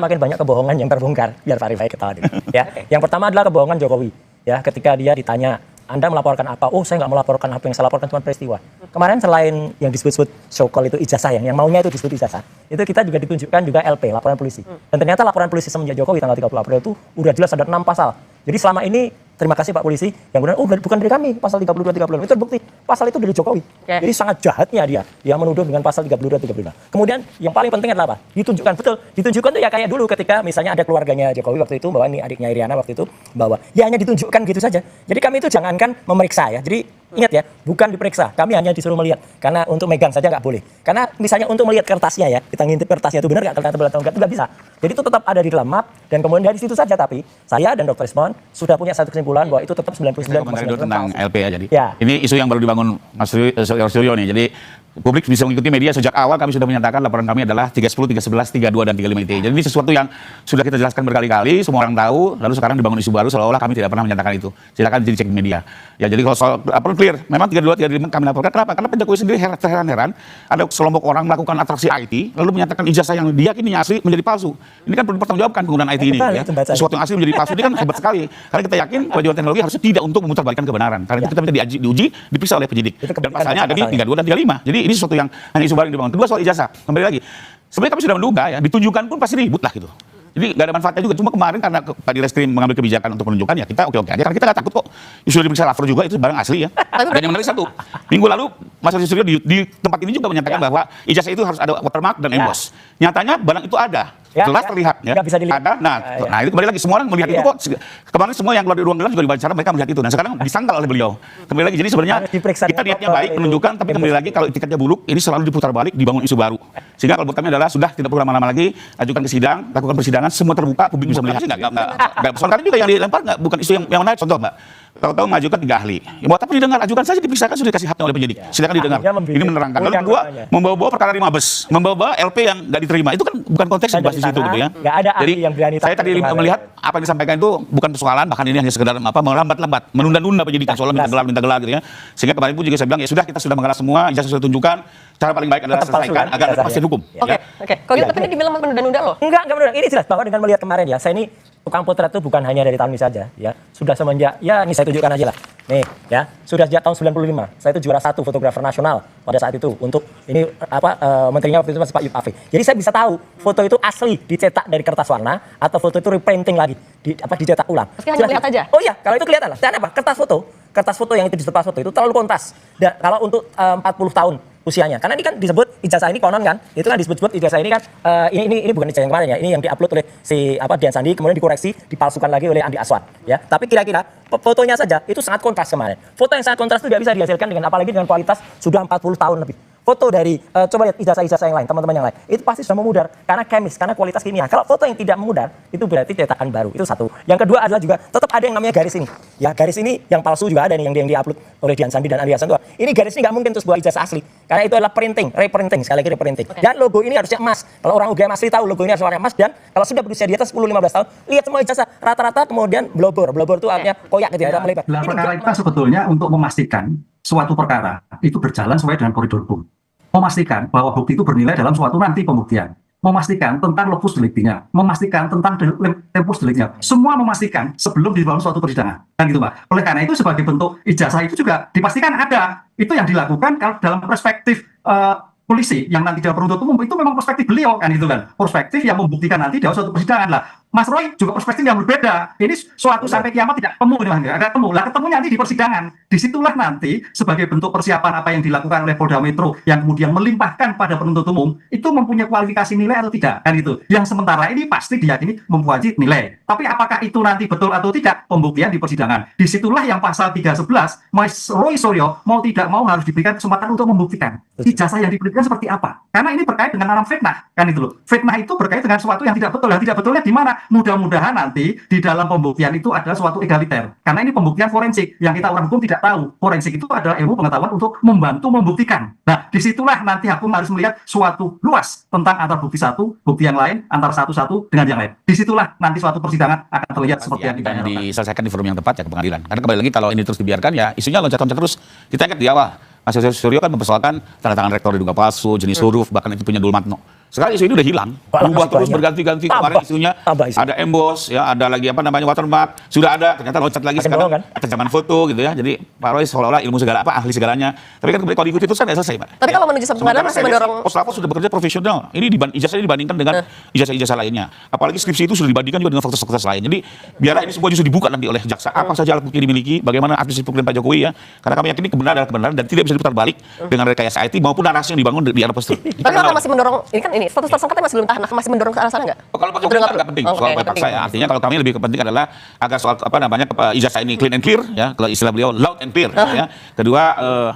makin banyak kebohongan yang terbongkar, biar Pak Rifai ketawa dulu. Ya, yang pertama adalah kebohongan Jokowi. Ya, ketika dia ditanya, Anda melaporkan apa? Oh, saya nggak melaporkan apa, yang saya laporkan cuma peristiwa. Kemarin selain yang disebut-sebut so-called itu ijazah, yang maunya itu disebut ijazah, itu kita juga ditunjukkan juga LP, laporan polisi. Dan ternyata laporan polisi semenjak Jokowi tanggal 30 April itu udah jelas ada 6 pasal. Jadi selama ini terima kasih Pak Polisi yang kemudian bukan dari kami pasal 32 35 itu terbukti pasal itu dari Jokowi. Jadi sangat jahatnya dia menuduh dengan pasal 32 35. Kemudian yang paling penting adalah apa? Ditunjukkan tuh ya kayak dulu ketika misalnya ada keluarganya Jokowi waktu itu bahwa ini adiknya Iriana waktu itu bahwa ya hanya ditunjukkan gitu saja. Jadi kami itu jangankan memeriksa ya. Jadi ingat ya, bukan diperiksa. Kami hanya disuruh melihat. Karena untuk megang saja nggak boleh. Karena misalnya untuk melihat kertasnya ya, kita ngintip kertasnya itu benar nggak, ternyata benar atau enggak, itu nggak bisa. Jadi itu tetap ada di dalam map dan kemudian dari situ saja. Tapi saya dan Dr. Ismon sudah punya satu kesimpulan bahwa itu tetap 99% tentang LP ya. Jadi ya. Ini isu yang baru dibangun Mas Suryo nih. Jadi publik bisa mengikuti media sejak awal kami sudah menyatakan laporan kami adalah 310, 311, 32 dan 35 ITE. Jadi ini sesuatu yang sudah kita jelaskan berkali-kali, semua orang tahu, lalu sekarang dibangun isu baru seolah-olah kami tidak pernah menyatakan itu. Silakan dicek di media. Ya jadi kalau soal laporan clear, memang 32, 35 kami laporkan. Kenapa? Karena Pak Jokowi sendiri terheran-heran ada sekelompok orang melakukan atraksi IT lalu menyatakan ijazah yang diyakini asli menjadi palsu. Ini kan perlu dipertanggungjawabkan penggunaan IT ini ya. Sesuatu yang asli menjadi palsu ini kan hebat sekali. Karena kita yakin kemajuan teknologi harusnya tidak untuk memutarbalikkan kebenaran. Karena itu kita minta diuji, diperiksa oleh penyidik. Dan pasalnya ada di 32 dan 35. Jadi ini sesuatu yang hanya isu baru yang dibangun. Kedua soal ijazah, kembali lagi. Sebenarnya kami sudah menduga ya, ditunjukkan pun pasti ribut lah gitu. Jadi nggak ada manfaatnya juga. Cuma kemarin karena Pak Direskrim mengambil kebijakan untuk menunjukkan ya kita oke-oke aja. Karena kita nggak takut kok. Sudah diperiksa Lafor juga itu barang asli ya. Dan yang menarik satu, minggu lalu Mas Suryo di tempat ini juga menyatakan bahwa ijazah itu harus ada watermark dan emboss. Nyatanya barang itu ada. Jelas terlihat ya. Bisa dilihat. Ada. Nah itu kembali lagi semua orang melihat itu kok. Kemarin semua yang keluar dari ruang gelar juga diwawancara mereka melihat itu. Nah sekarang disangkal oleh beliau. Kembali lagi jadi sebenarnya kita niatnya baik menunjukkan tapi kembali lagi kalau etikanya buruk ini selalu diputar balik dibangun isu baru. Sehingga kalau buat kami adalah sudah tidak perlu lama-lama lagi ajukan ke sidang, lakukan persidangan semua terbuka publik bisa melihat. Enggak soal juga yang dilempar enggak bukan isu yang menarik contoh Mbak. Tahu-tahu mengajukan 3 ahli. Ya, buat apa didengar? Ajukan saja diperiksakan sudah dikasih haknya oleh penyidik. Silakan didengar. Ini menerangkan. Lalu kedua, membawa-bawa perkara di Mabes, membawa LP yang nggak diterima. Itu kan bukan konteks yang dibahas di situ gitu ya. Jadi yang berani saya tadi melihat apa yang disampaikan itu bukan persoalan, bahkan ini hanya sekedar melambat-lambat, menunda-nunda penyidikan soal minta gelar gitu ya. Sehingga kemarin pun juga saya bilang ya sudah kita sudah mengalah semua, ijazah sudah tunjukkan. Cara paling baik adalah selesaikan agar pasti hukum. Oke. Kalau gitu tapi ini dibilang menunda-nunda loh. Enggak menunda. Ini jelas bahwa dengan melihat kemarin ya, saya ini tukang potret itu bukan hanya dari tahun ini saja ya. Sudah semenjak ya ini saya tunjukkan aja lah. Nih ya, sudah sejak tahun 95. Saya itu juara 1 fotografer nasional pada saat itu untuk ini menterinya waktu itu Mas Pak Yud Afi. Jadi saya bisa tahu foto itu asli dicetak dari kertas warna atau foto itu reprinting lagi dicetak ulang. Meski hanya lihat aja. Oh iya, kalau itu kelihatan lah. Dan apa? Kertas foto yang itu disebut kertas foto itu terlalu kontas. Dan kalau untuk 40 tahun usianya. Karena ini kan disebut ijazah ini konon kan. Itu kan disebut ijazah ini kan ini bukan ijazah yang kemarin ya. Ini yang diupload oleh si Dian Sandi kemudian dikoreksi, dipalsukan lagi oleh Andi Aswan ya. Tapi kira-kira fotonya saja itu sangat kontras kemarin. Foto yang sangat kontras itu tidak bisa dihasilkan dengan apalagi dengan kualitas sudah 40 tahun lebih. Foto dari coba lihat ijazah-ijazah yang lain, teman-teman yang lain. Itu pasti sudah memudar karena kemis, karena kualitas kimia. Kalau foto yang tidak memudar, itu berarti cetakan baru. Itu satu. Yang kedua adalah juga tetap ada yang namanya garis ini. Ya, garis ini yang palsu juga ada nih yang diupload oleh Dian Sandi dan Andi Hasan. Ini garis ini nggak mungkin terus sebuah ijazah asli. Karena itu adalah reprinting, sekali lagi reprinting. Dan logo ini harusnya emas. Kalau orang UGM asli tahu logo ini harus warna emas dan kalau sudah berusia di atas 10-15 tahun, lihat semua ijazah rata-rata kemudian blobor. Blobor itu artinya koyak gitu ya, melebar. Nah, perkara itu kan sebetulnya untuk memastikan suatu perkara itu berjalan sesuai dengan koridor hukum. Memastikan bahwa bukti itu bernilai dalam suatu nanti pembuktian, memastikan tentang lokus deliktinya, memastikan tentang tempus deliktinya, semua memastikan sebelum dibangun suatu persidangan, kan gitu Pak. Oleh karena itu sebagai bentuk ijazah itu juga dipastikan ada. Itu yang dilakukan kalau dalam perspektif polisi yang nanti dalam penuntut umum itu memang perspektif beliau kan gitu kan, perspektif yang membuktikan nanti dalam suatu persidangan lah. Mas Roy juga perspektif yang berbeda. Ini suatu sampai kiamat tidak ketemu, ada ketemu. Lah ketemu nanti di persidangan. Disitulah nanti sebagai bentuk persiapan apa yang dilakukan oleh Polda Metro yang kemudian melimpahkan pada penuntut umum itu mempunyai kualifikasi nilai atau tidak kan itu. Yang sementara ini pasti diyakini mempunyai nilai. Tapi apakah itu nanti betul atau tidak pembuktian di persidangan. Disitulah yang pasal 311 Mas Roy Suryo mau tidak mau harus diberikan kesempatan untuk membuktikan ijazah yang diberikan seperti apa. Karena ini berkait dengan alam fitnah kan itu loh. Fitnah itu berkait dengan sesuatu yang tidak betul. Yang tidak betulnya di mana? Mudah-mudahan nanti di dalam pembuktian itu adalah suatu egaliter. Karena ini pembuktian forensik yang kita orang hukum tidak tahu. Forensik itu adalah ilmu pengetahuan untuk membantu membuktikan. Nah, disitulah nanti hakim harus melihat suatu luas tentang antar bukti satu, bukti yang lain, antara satu-satu dengan yang lain. Disitulah nanti suatu persidangan akan terlihat seperti yang kita harapkan. Diselesaikan di forum yang tepat ya ke pengadilan. Karena kembali lagi kalau ini terus dibiarkan ya isunya loncat-loncat terus. Kita ingat di awal Mas Suryo kan mempersoalkan tanda tangan rektor diduga palsu, jenis huruf, bahkan itu punya Dulmatno. Sekarang isu ini udah hilang, Malah berubah masih terus banyak. berganti-ganti. Tambah, Kemarin isunya tambah isu. ada emboss, ya ada lagi apa namanya watermark, sudah ada, ternyata loncat lagi Makin sekarang bohong, kan? kecaman foto gitu ya. Jadi Pak Roy seolah-olah ilmu segala apa ahli segalanya. Tapi kan kalau diikuti terus kan nggak selesai, Pak. Tapi kalau menuju satu pengadilan masih mendorong. Poslapor sudah bekerja profesional. Ini ijazahnya dibandingkan dengan ijazah-ijazah lainnya. Apalagi skripsi itu sudah dibandingkan juga dengan fakultas-fakultas lain. Jadi biarlah ini semua justru dibuka nanti oleh jaksa. Apa saja alat bukti yang dimiliki, bagaimana atribut pembuktian Pak Jokowi ya. Karena kami yakini kebenaran adalah kebenaran dan tidak bisa diputar balik dengan rekayasa IT maupun narasi yang dibangun di era poster. Tapi kalau masih mendorong, ini kan ini status tersangka masih belum tahan, masih mendorong ke arah sana nggak? Oh, kalau Pak Jokowi nggak penting soal paksa ya. Artinya kalau kami lebih kepenting adalah agar soal apa namanya ijazah ini clean and clear ya, kalau istilah beliau loud and clear ya. Kedua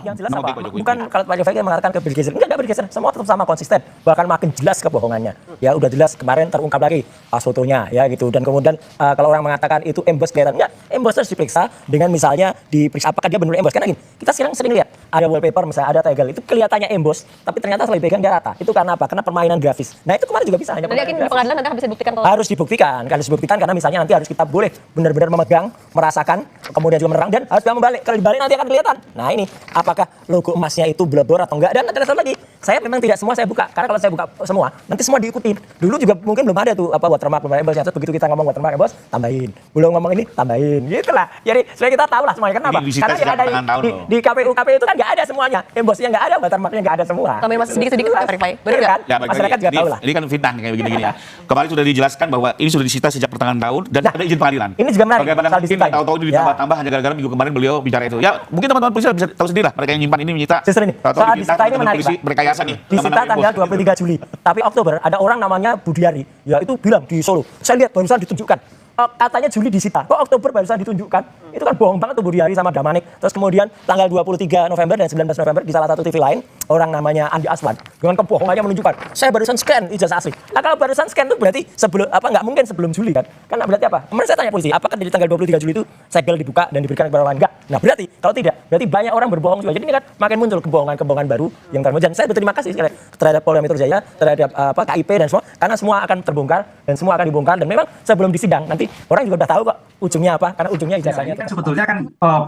Yang jelas nama apa? baik Pak Jokowi. Bukan kalau Pak Jokowi mengatakan ke bergeser. Enggak bergeser. Semua tetap sama konsisten. Bahkan makin jelas kebohongannya. Ya udah jelas kemarin terungkap lagi pas fotonya ya gitu. Dan kemudian kalau orang mengatakan itu emboss kelihatan. Enggak, emboss harus diperiksa dengan misalnya diperiksa apakah dia benar emboss. Karena gini, kita sekarang sering lihat ada wallpaper misalnya ada tegel itu kelihatannya emboss tapi ternyata setelah dipegang dia rata. Itu karena apa? Karena permainan grafis. Nah, itu kemarin juga bisa hanya Jadi yakin di pengadilan nanti bisa dibuktikan kalau harus dibuktikan karena misalnya nanti harus kita boleh benar-benar memegang, merasakan, kemudian juga menerang dan harus membalik. Kalau dibalik nanti akan kelihatan. Nah ini apakah logo emasnya itu blebor atau enggak, dan ada satu lagi. Saya memang tidak semua saya buka karena kalau saya buka semua nanti semua diikutin. Dulu juga mungkin belum ada tuh apa watermark emboss, begitu kita ngomong watermark emboss tambahin. Belum ngomong ini tambahin. Gitulah. Jadi supaya kita tahu lah semuanya. Kenapa? Ini disita Karena yang ada sejak tahun loh. di KPU itu kan enggak ada semuanya. Embossnya enggak ada, watermarknya enggak ada semua. tambahin masih sedikit-sedikit Pak Verify. Benar nggak? kan? Ya, baik Masyarakat lagi. juga tahu lah. Ini kan fitnah nih, kayak begini-gini ya. Kemarin sudah dijelaskan bahwa ini sudah disita sejak pertengahan tahun dan Nah, ada izin pengadilan. ini juga menarik, Bagaimana soal mungkin disita. tahu-tahu ini Ya. ditambah-tambah hanya gara-gara minggu kemarin beliau bicara itu. Ya, mungkin teman-teman polisi bisa tahu sendiri lah. Mereka yang nyimpan ini menyita. Justru ini, Tahu-tahu soal dipindah disita ini teman-teman menarik, polisi Pak. berkayasa nih. Disita Nama-nama tanggal bos. 23 Juli. Tapi Oktober ada orang namanya Budiari. Ya itu bilang di Solo. Saya lihat barusan ditunjukkan. Katanya Juli disita. Kok Oktober barusan ditunjukkan? Itu kan bohong banget tuh Budiari sama Damanik. Terus kemudian tanggal 23 November dan 19 November di salah satu TV lain, orang namanya Andi Aswan dengan kebohongannya menunjukkan saya barusan scan ijazah asli. Nah kalau barusan scan itu berarti sebelum apa nggak mungkin sebelum Juli kan? Karena berarti apa? Kemarin saya tanya polisi, apakah di tanggal 23 Juli itu segel dibuka dan diberikan kepada orang enggak? Nah berarti kalau tidak, berarti banyak orang berbohong juga. Jadi ini kan makin muncul kebohongan-kebohongan baru yang terjadi. Dan saya berterima kasih sekali terhadap Polda Metro Jaya, terhadap KIP dan semua, karena semua akan terbongkar dan semua akan dibongkar. Dan memang sebelum disidang nanti orang juga udah tahu kok ujungnya apa, karena ujungnya ijazahnya. Ini kan sebetulnya kan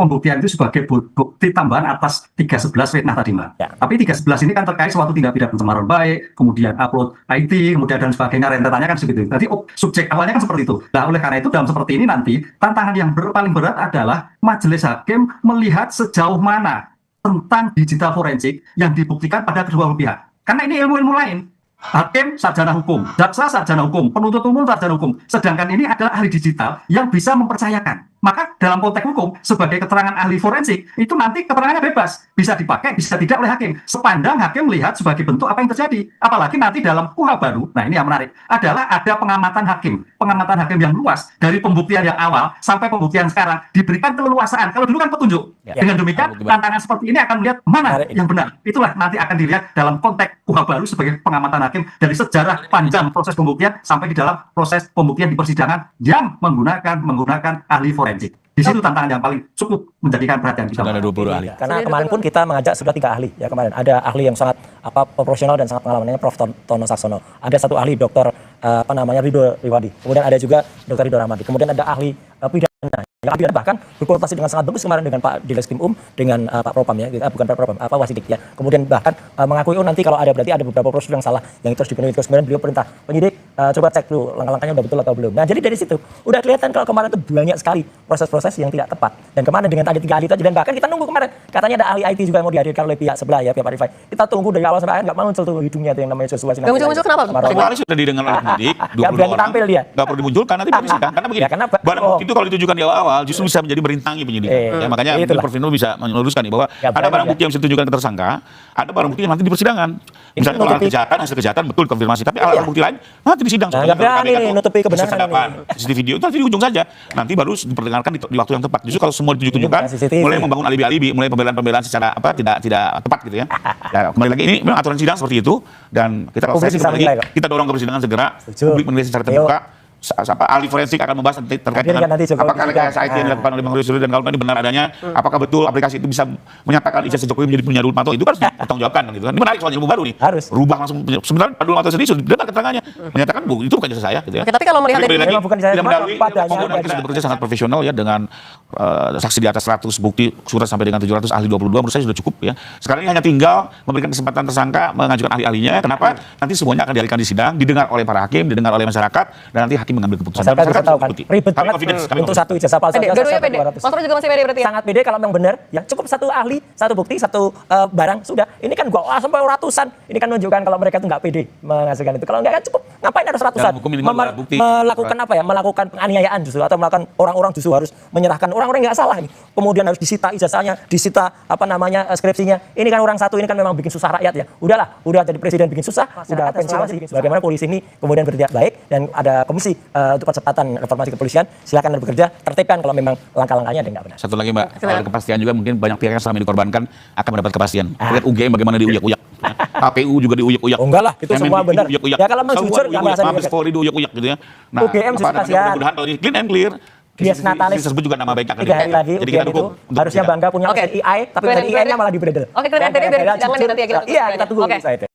pembuktian itu sebagai bukti tambahan atas 311 fitnah tadi, Mbak. Ya. Tapi 311 ini kan terkait suatu tindak pidana pencemaran baik, kemudian upload IT, kemudian dan sebagainya, rentetannya kan segitu. Tadi subjek awalnya kan seperti itu. Nah, oleh karena itu dalam seperti ini nanti tantangan yang paling berat adalah majelis hakim melihat sejauh mana tentang digital forensik yang dibuktikan pada kedua pihak. Karena ini ilmu-ilmu lain. Hakim sarjana hukum, jaksa sarjana hukum, penuntut umum sarjana hukum. Sedangkan ini adalah ahli digital yang bisa mempercayakan. Maka dalam konteks hukum, sebagai keterangan ahli forensik, itu nanti keterangannya bebas. Bisa dipakai, bisa tidak oleh hakim. Sepandang hakim melihat sebagai bentuk apa yang terjadi. Apalagi nanti dalam KUHA baru, nah ini yang menarik, adalah ada pengamatan hakim. Pengamatan hakim yang luas, dari pembuktian yang awal sampai pembuktian sekarang, diberikan keleluasaan. Kalau dulu kan petunjuk. Ya. Dengan demikian, tantangan seperti ini akan melihat mana yang benar. Itulah nanti akan dilihat dalam konteks KUHA baru sebagai pengamatan hakim dari sejarah panjang proses pembuktian sampai di dalam proses pembuktian di persidangan yang menggunakan ahli forensik. Di situ tantangan yang paling cukup menjadikan perhatian kita. Sudah ada 22 ahli. Karena kemarin pun kita mengajak sudah 3 ahli ya kemarin. Ada ahli yang sangat profesional dan sangat pengalaman, namanya Prof. Tono Saksono. Ada satu ahli Dr. Ridho Riwadi. Kemudian ada juga Dr. Ridho Rahmadi. Kemudian ada ahli pidana. Yang pidana bahkan berkonsultasi dengan sangat bagus kemarin dengan Pak Dileskrim dengan Pak Propam ya, bukan Pak Propam, Wasidik ya. Kemudian bahkan mengakui nanti kalau ada berarti ada beberapa prosedur yang salah yang itu harus dipenuhi. Terus kemudian beliau perintah penyidik coba cek dulu langkah-langkahnya udah betul atau belum. Nah jadi dari situ udah kelihatan kalau kemarin itu banyak sekali proses-proses yang tidak tepat. Dan kemarin dengan tadi 3 ahli itu aja, dan bahkan kita nunggu kemarin katanya ada ahli IT juga yang mau dihadirkan oleh pihak sebelah ya, pihak Pak Rifai. Kita tunggu dari awal sampai akhir nggak muncul tuh hidungnya tuh yang namanya Joshua Sinapung. Nggak muncul-muncul kenapa? Semua ahli sudah didengar oleh penyidik, 22 berani orang. tampil dia. Nggak perlu dimunculkan nanti bisa kan? Karena begini, Ya, karena barang bukti itu kalau ditunjukkan di awal justru bisa menjadi merintangi penyidik. Ya, makanya itulah. Prof. Vino bisa meluruskan nih bahwa Ya, ada barang ya. bukti yang bisa ditunjukkan ke tersangka, ada barang bukti yang nanti di persidangan. Misalnya kalau nutupi. hasil kejahatan betul konfirmasi, tapi alat bukti lain nanti di sidang. Nah, nggak berani nih nutupi kebenaran CCTV video itu nanti di ujung saja. Nanti baru diperdengarkan di waktu yang tepat. Justru kalau semua ditunjukkan, CCTV. mulai membangun alibi-alibi, mulai pembelaan-pembelaan secara tidak tepat gitu ya. Ya, kembali lagi ini memang aturan sidang seperti itu, dan kita kalau Publik saya bisa lagi menilai kok. kita dorong ke persidangan segera, Setuju. publik menilai secara Ayo. terbuka. ahli forensik akan membahas terkait Hadir dengan kan nanti Jokowi apakah rekayasa IT yang dilakukan oleh Bang Rudi dan kalau ini benar adanya, apakah betul aplikasi itu bisa menyatakan ijazah Jokowi menjadi punya Nurul Manto, itu kan harus dipertanggungjawabkan gitu kan. Ini menarik soal ilmu baru nih. Harus. Rubah langsung. Sebenarnya Nurul Manto sendiri sudah dengar keterangannya menyatakan bu itu bukan ijazah saya gitu ya. Oke, tapi kalau melihat dari memang bukan ijazah, tidak mendalui, padanya komponen kita ada. sudah bekerja sangat profesional ya dengan saksi di atas 100, bukti surat sampai dengan 700, ahli 22 menurut saya sudah cukup ya. Sekarang ini hanya tinggal memberikan kesempatan tersangka mengajukan ahli-ahlinya. Kenapa? Nanti semuanya akan dialihkan di sidang, didengar oleh para hakim, didengar oleh masyarakat, dan nanti hakim mengambil keputusan. Masyarakat bisa tahu kan, seperti- ribet kami banget confidence, kami untuk confidence. satu ijazah palsu pede, aja dua-duanya sampai pede. 200. Mas Roy juga masih pede berarti ya? Sangat pede kalau memang benar, ya cukup satu ahli, satu bukti, satu barang, sudah. Ini kan gua sampai ratusan. Ini kan menunjukkan kalau mereka itu nggak pede menghasilkan itu. Kalau nggak kan cukup, ngapain harus ratusan? Dalam hukum minimal dua bukti. Melakukan apa ya? Melakukan penganiayaan justru atau melakukan orang-orang justru harus menyerahkan orang-orang yang nggak salah ini. Kemudian harus disita ijazahnya, disita apa namanya skripsinya. Ini kan orang satu ini kan memang bikin susah rakyat ya. Udahlah, udah jadi presiden bikin susah, udah pensiun. Bagaimana polisi ini kemudian bertindak baik dan ada komisi untuk percepatan reformasi kepolisian. Silakan bekerja, tertibkan kalau memang langkah-langkahnya ada yang nggak benar. Satu lagi Mbak, Silakan. ada kepastian juga mungkin banyak pihak yang selama ini dikorbankan akan mendapat kepastian. Lihat UGM bagaimana diuyak-uyak. KPU juga diuyak-uyak. Oh, enggak lah, itu semua MNDP benar. diuyak-uyak. Ya, kalau memang Semua jujur, nggak diuyak-uyak. merasa Mabes diuyak. Polri diuyak-uyak gitu ya. UGM justru namanya kasihan. mudah-mudahan kalau ini clean and clear. Bias Natalis. Disebut juga nama baik akan 3 hari lagi Jadi kita UGM itu dukung. untuk harusnya sidang. bangga punya Oke. AI, tapi Keren, dari AI-nya keren. malah dibredel. Oke, keren, keren. Biar sidang ini nanti ya kita tunggu Iya, kita sidangnya. tunggu Oke. bisa itu.